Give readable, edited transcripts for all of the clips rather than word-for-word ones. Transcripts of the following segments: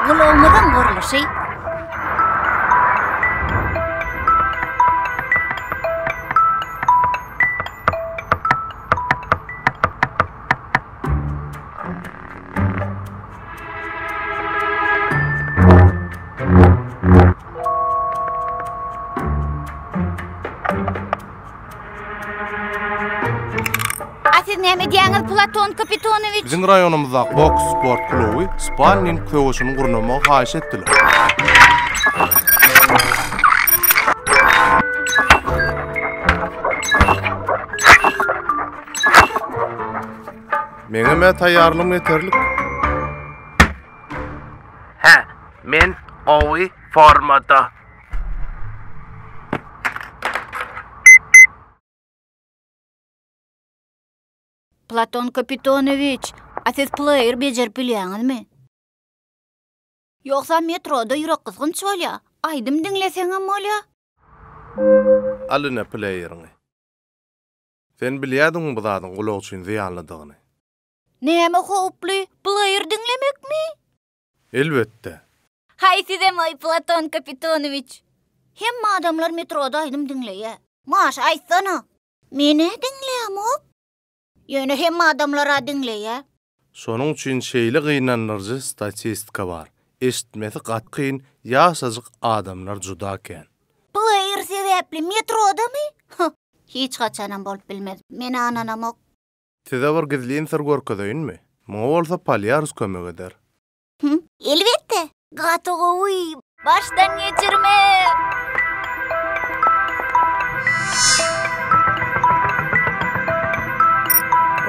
Gulağımızın quruluşy. Siz näme diýäňiz Platon Kapitonowich? Bizim rayonumuzda boks sport kluby Spalning köwüşini gurulmagy haýyş etdiler. Meňeme taýýarlygym ýeterlik. Men owy formada. Platon Kapitonowich, siz player bejerip bilýäňizmi? Ýoksa metroda ýürek kızgınç bolýa, aýdym diňleseňem bolýa? Alyna playeriňi. Sen bilýärdiňmi bu zadyň gulak üçin ziýanlydygyny? Näme howply, player diňlemekmi? Elbetde. Hay size moy Platon Kapitonowich. Hemme adamlar metroda aýdym diňleýär. Maş aýtsana. Meni diňleýäm hop. Ýöne hemme adamlara diňleýär. Şonuň üçin şeýle gynanyrjy statistika bar. Eşitmesi gat kyn ýaşazyk adamlar juda eken. Player sebäpli metrodamy? Hiç gaçanam bolup bilmez. Meni ananam ok. Size bir gizliň sir görkezýinmi? Muňa bolsa palyarys kömek eder. Elbette. Gatowy, başdan geçirme.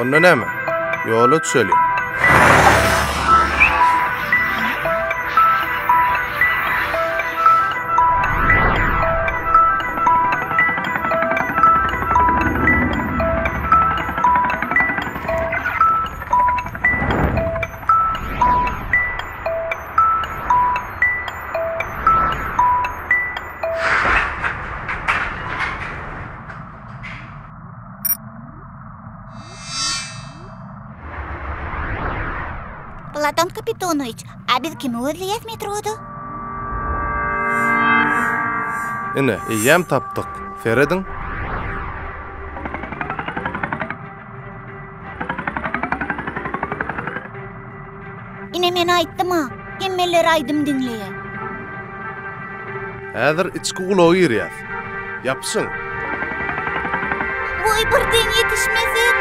Onda näme? Ýola düşelim. Platon Kapitonowich, biz kimi özleýäs metroda? Ine, eýem tapdyk. Ferediň? Ine men aýtdyma, hemmeler aýdym diňleýär. Häzir içki gulagy ýerýär. Yapsyň. Boy birden ýetişmesek.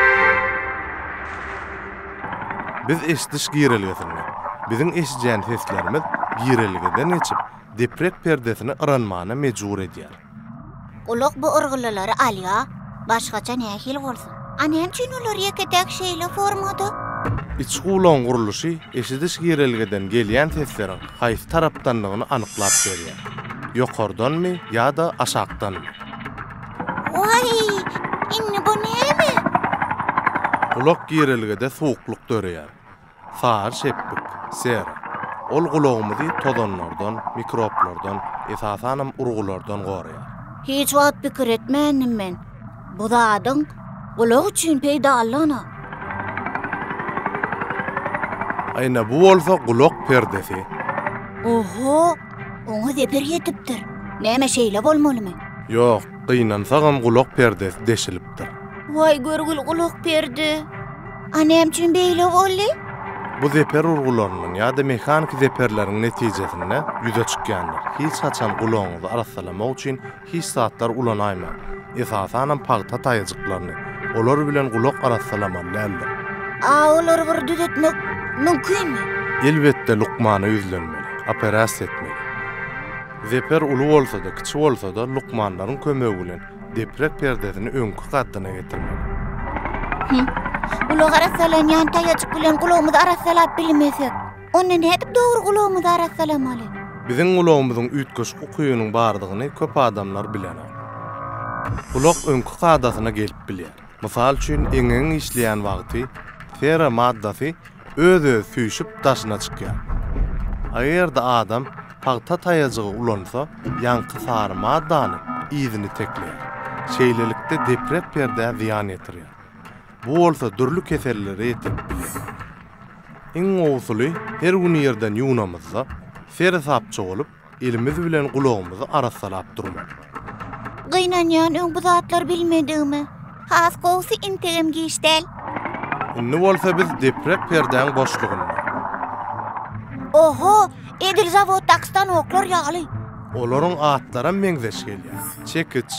Biz eşitiş gireligini, biziň eşitjän seslerimiz gireligiden geçip deprek perdesini aranmana mejbur edýär. Ulak bu ırgylary alýa, başgaça nähil bolsun. Anem üçin olar ýeketek şeýle formada. İçki gulagyň guruluşy eşitiş gireligiden gelýän sesleriň haýsy tarapdanlygyny anyklap berýär. Ýokardanmy ýa-da aşakdanmy? Oy, inni bu näme? Kulak gireligide soğukluk dörýär. Sar şeplik, ser. Ol gulagymyzy tozanlardan, mikroplardan, esasanam urgulardan gorýar. Hiç wagt pikir etmändim men. Bu zadyň gulag üçin peýdallygyna. Aýna bu bolsa gulak perdesi. Oho, oňa zeper ýetipdir. Näme şeýle bolmalymy? Ýok, gynansagam gulak perdesi deşilipdir. Vay görgül gulak perdi. Anem üçin beýle boldy. Bu zeper urgularynyň ýa-da mehanik zeperleriň netijesinde ýüze çykýandyr. Hiç haçan gulagyňyzy arasalamak üçin hiç saatlar ulanaýmar. Esasanam pagta taýjyklaryny, olar bilen gulak arasalamalýarlar. Olar bir düzetmek mümkinmi? Elbetde lukmana ýüzlenmeli, operasiýa etmeli. Zeper ulu bolsa-da, kiçi bolsa-da lukmanlaryň kömegi bilen deprek perdesini öňkü gatyna getirmeli. Gulak arasalanýan taýjyk bilen gulagymyzy arasalap bilmesek, onda nädip dogry gulagymyzy arasalamaly? Biziň gulagymyzyň üýtgeç ukynyň bardygyny köp adamlar bilenler. Gulak öňkü gadasyna gelip bilýär. Mysal üçin eňeň işleýän wagty fera maddasy özü süýşüp daşyna çykýar. Aýerde adam pagta taýjygy ulansa, ýanky sary maddany izini tekleýär. Şeýlelikde deprek perde ziýan ýetirýär. Bu bolsa dürlü kesellere ýetip bilýär. Iň owsuly her gün ýerden ýuwnamyzda Seri sapçı olup, elimiz bilen kulağımızı arasalap durmak. Gynanýan öň bu zatlar bilmediğimi. Has gowy integem giýişdel. Ünni bolsa biz deprek perdeň boşlugyny. Oho, edil zawoddakstan oklar ýaly. Olaryň atlara meňzeş gelýär. Çekiç,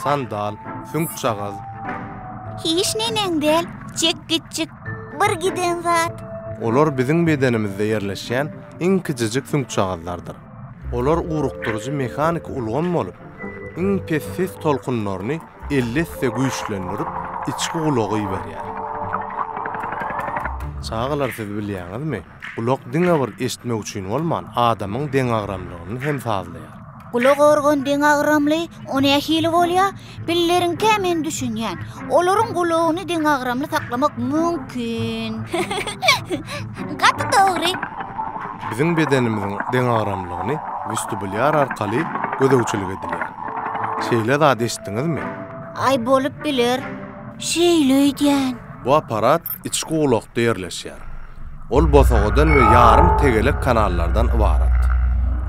sandal, süňçagaz. Hiç neneňdel, çekgiçik, bir giden zat. Olar biziň bedenimizde ýerleşýän iň kiçijik süňçagazlardyr. Olar urukturucu mekanik ulgam bolup, iň pessiz tolkunlaryny ellesse güýçlendirip, içki gulagy berýär. Çağalar siz bilýäňizmi? Ulak diňe bir eşitmek üçin bolman adamyň deň agramlygyny hem sazlaýar. Kulak organ deň agramly, ona hili bolýa, billerin kämen düşünýän. Olaryň gulagyny deň agramly saklamak mümkin. Gaty dogry. Biziň bedenimiziň deň agramlygyny vestibulyar arkaly gödegçilik edilýär. Şeýle zat eşitdiňizmi? Ay bolup bilir. Şeýle diýen. Bu aparat içki ulakda ýerleşýär. Ol bosagodan we ýarym tegelek kanallardan ibarat.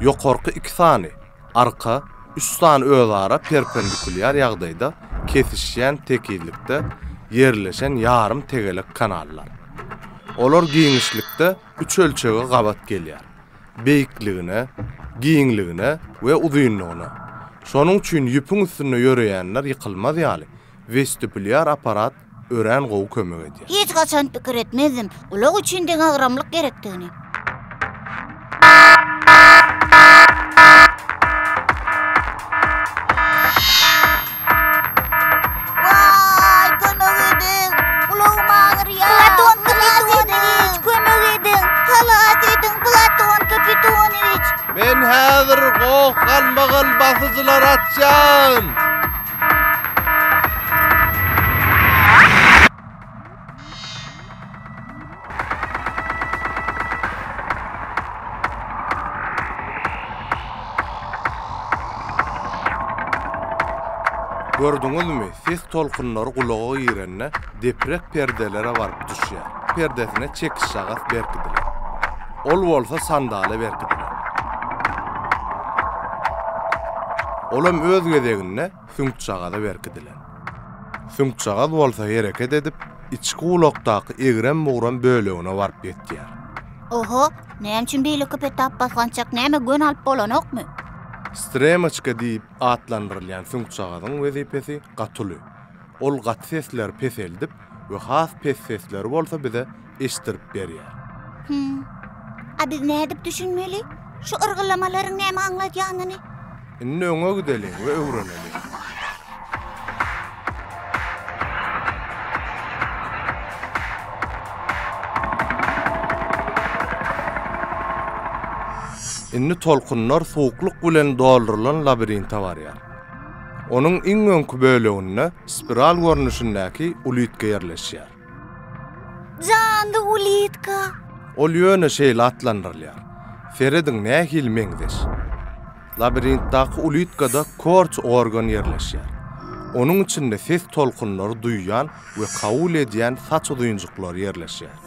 Ýokarky 2 sany, arka 3 sany özara perpendikulyar ýagdaýda kesişýän tekillikde ýerleşen ýarym tegelek kanallar. Olar giňişlikde 3 ölçege gabat gelýär. Beýikligine, giňligine we uzunlygyna. Şonuň üçin ýüpüň üstünde ýöreýänler ýykylmaz ýaly. Vestibulyar aparat ören gowy kömek edýär. Hiç gaçan pikir etmezdim. Ulak üçin deň agramlyk gerekdigini. Vay, kömek edin. Ulagym agyrýar. Platon Kapitonoviç, kömek edin. Halas edin, Platon Kapitonoviç. Men häzir gowy galmagal basyjylar atjam. Gördüňizmi? Ses tolkunlary gulaga girenne deprek perdelere baryp düşýär. Perdesine çekiş şagaf berkidiler. Ol bolsa sandale berkidiler. Olam öz gezegine süňçagaza berkidiler. Süňçagaz bolsa hereket edip içki ulakdaky egrem buğram bölegine baryp ýetýär. Oho, näme üçin beýle köpet tap basgançak näme gön alyp bolanokmy? Stremaçka diýip atlandyrylýan süňçagazyň wezipesi gatyly. Ol gat sesler peseldip we has pes sesleri bolsa bize eşitirip berýär. A biz ne edip düşünmeli? Şu ırgılamalaryň näme aňladýanyny? Indi öňe gidelim we öwrenelim. Indi tolkunlar soğukluk bilen doldurulan labirinte barýar. Onuň iň öňkü böleginde spiral görnüşindäki ulitka ýerleşýär. Jandy ulitka. Ol ýöne şeýle atlandyrylýar. Ferediň nähil meňzeş. Labirintdaky ulitkada korç organ ýerleşýär. Onuň içinde ses tolkunlary duýýan we kabul edýän saç duýunjuklar ýerleşýär.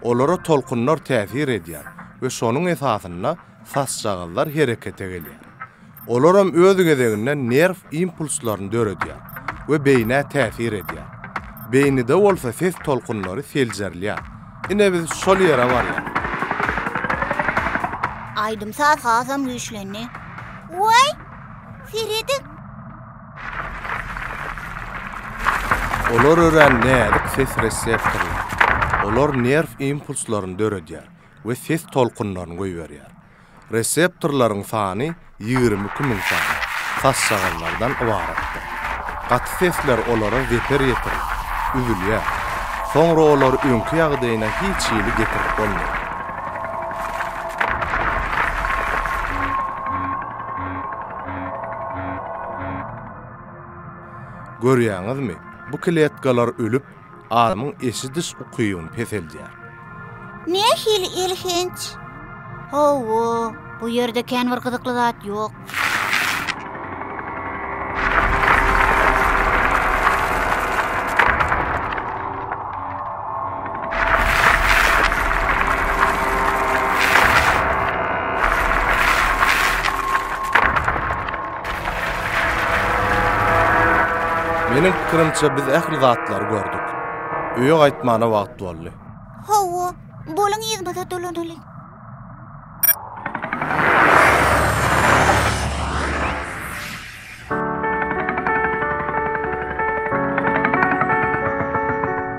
Olara tolkunlar täsir edýär we şonuň esasyna saççagazlar herekete gelýär. Olaram öz gezeginden nerv impulslaryny döredýär we beýne täsir edýär. Beýnide bolsa ses tolkunlary seljerlýär. Ine biz şol ýere barýar. Aydym saat hasam güýçlenni. Oy! Feredik. Olar ören nädik ses reseptory. Olar nerv impulslaryny döredýär we ses tolkunlaryny goýberýär. Reseptorlaryň sany 22 000 sany. Saççagazlardan ibaratdyr. Gaty sesler olara zeper ýetir, üzülýär. Soňra olar öňkü ýagdaýyna hiç ýyly getirip bolmaýar. Görýäňizmi? Bu kletkalar ölüp, adamyň eşidiş ukyýyny peseldýär. Ne hil ilhinç. Howo, bu ýerde kän bir gyzykly zat ýok. Menin pikirimçe biz ähli zatlar gördük. Öýe gaýtmana wagt boldy. Hawa, bolan ýazmada dolanyly.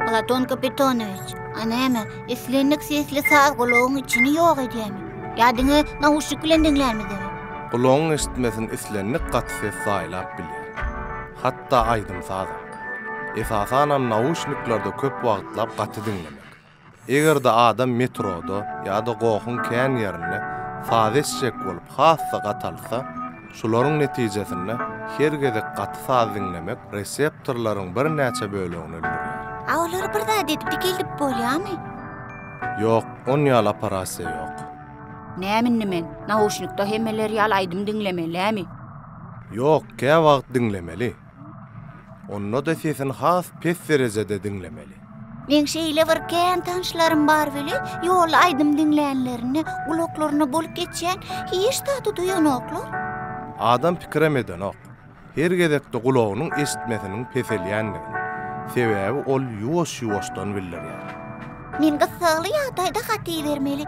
Platon Kapitonovich, anäme, islenlik sesli saz gulagyň içini ýok edýämi? Ýadyňy nauşyk bilen diňlärmidimi? Gulagyň eşitmesin islenlik gaty ses saýlap bilýär. Hatda aýdym saza. Esasanam nauşniklarda köp wagtlap gaty diňlemek. Egerde adam metroda ýa-da gohun kän ýerine saz eşek bolup hassa gatalsa, şolaryň netijesinde her gezek gaty saz diňlemek reseptorlaryň bir näçe bölegini öldürýär. Awlar bir zat edip dikilip bolýarmy? Ýok, on ýal aparasiýa ýok. Näminni men? Nauşnikda hemmeleri ýalaýdym diňlemelimi? Ýok, kä wagt diňlemeli. Onda da sesin has pes derejede diňlemeli. Men şeýle bir kän tanşlarym bar bili, ýol aýdym diňlänlerini, gulaklaryna bolup geçýän hiç taty duýanoklar. Adam pikiremeden ok. Her gezekde gulagynyň eşitmesiniň peselýändigini. Sebäbi ol ýuwaş-ýuwaşdan bildirýär. Men gysgaly ýagdaýda gaty bermeli.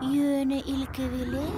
Ýöne ilki bilen